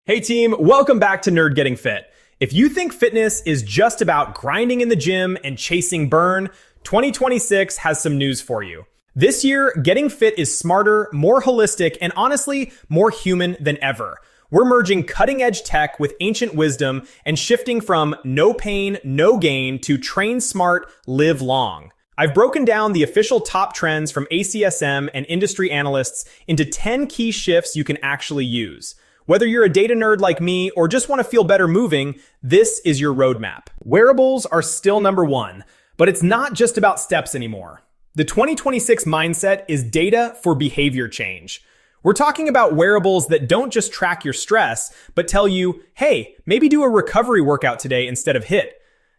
Hey team, welcome back to Nerd Getting Fit. If you think fitness is just about grinding in the gym and chasing burn, 2026 has some news for you. This year, getting fit is smarter, more holistic, and honestly, more human than ever. We're merging cutting-edge tech with ancient wisdom and shifting from no pain, no gain to train smart, live long. I've broken down the official top trends from ACSM and industry analysts into 10 key shifts you can actually use. Whether you're a data nerd like me or just want to feel better moving, this is your roadmap. Wearables are still number one, but it's not just about steps anymore. The 2026 mindset is data for behavior change. We're talking about wearables that don't just track your stress, but tell you, hey, maybe do a recovery workout today instead of HIIT.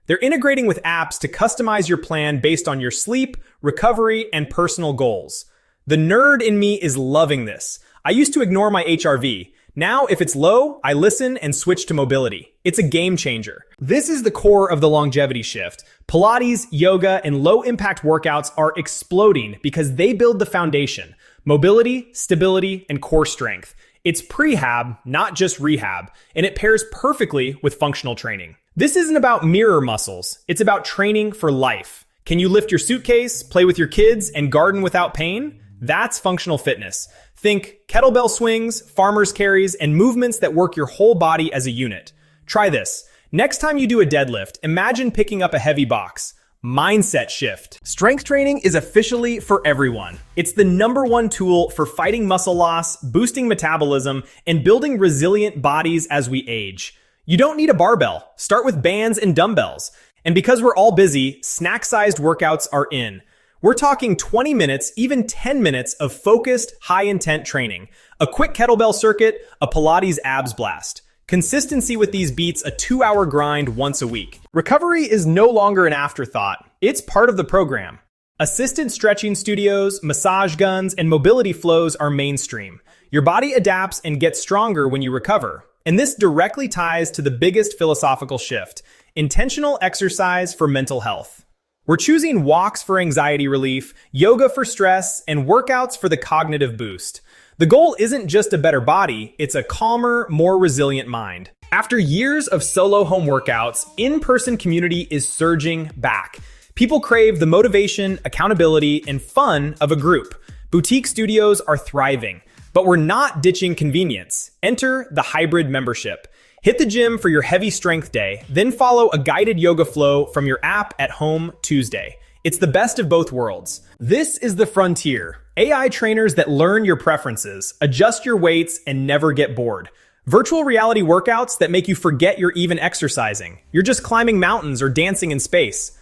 They're integrating with apps to customize your plan based on your sleep, recovery, and personal goals. The nerd in me is loving this. I used to ignore my HRV. Now, if it's low, I listen and switch to mobility. It's a game changer. This is the core of the longevity shift. Pilates, yoga, and low-impact workouts are exploding because they build the foundation: mobility, stability, and core strength. It's prehab, not just rehab, and it pairs perfectly with functional training. This isn't about mirror muscles. It's about training for life. Can you lift your suitcase, play with your kids, and garden without pain? That's functional fitness. Think kettlebell swings, farmer's carries, and movements that work your whole body as a unit. Try this. Next time you do a deadlift, imagine picking up a heavy box. Mindset shift. Strength training is officially for everyone. It's the #1 tool for fighting muscle loss, boosting metabolism, and building resilient bodies as we age. You don't need a barbell. Start with bands and dumbbells. And because we're all busy, snack-sized workouts are in. We're talking 20 minutes, even 10 minutes of focused, high-intent training. A quick kettlebell circuit, a Pilates abs blast. Consistency with these beats a 2-hour grind once a week. Recovery is no longer an afterthought. It's part of the program. Assisted stretching studios, massage guns, and mobility flows are mainstream. Your body adapts and gets stronger when you recover. And this directly ties to the biggest philosophical shift: intentional exercise for mental health. We're choosing walks for anxiety relief, yoga for stress, and workouts for the cognitive boost. The goal isn't just a better body, it's a calmer, more resilient mind. After years of solo home workouts, in-person community is surging back. People crave the motivation, accountability, and fun of a group. Boutique studios are thriving, but we're not ditching convenience. Enter the hybrid membership. Hit the gym for your heavy strength day, then follow a guided yoga flow from your app at home Tuesday. It's the best of both worlds. This is the frontier. AI trainers that learn your preferences, adjust your weights, and never get bored. Virtual reality workouts that make you forget you're even exercising. You're just climbing mountains or dancing in space.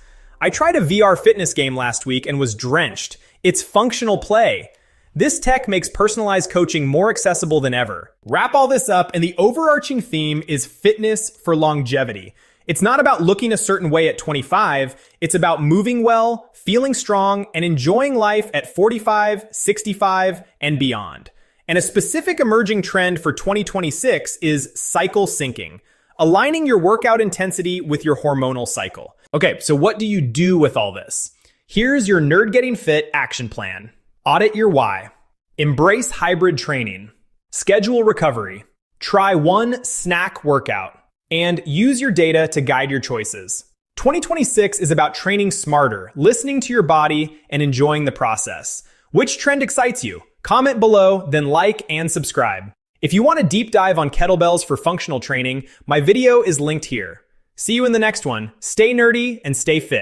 I tried a VR fitness game last week and was drenched. It's functional play. This tech makes personalized coaching more accessible than ever. Wrap all this up, and the overarching theme is fitness for longevity. It's not about looking a certain way at 25, it's about moving well, feeling strong, and enjoying life at 45, 65, and beyond. And a specific emerging trend for 2026 is cycle syncing, aligning your workout intensity with your hormonal cycle. Okay, so what do you do with all this? Here's your Nerd Getting Fit action plan. Audit your why. Embrace hybrid training. Schedule recovery. Try one snack workout. And use your data to guide your choices. 2026 is about training smarter, listening to your body, and enjoying the process. Which trend excites you? Comment below, then like and subscribe. If you want a deep dive on kettlebells for functional training, my video is linked here. See you in the next one. Stay nerdy and stay fit.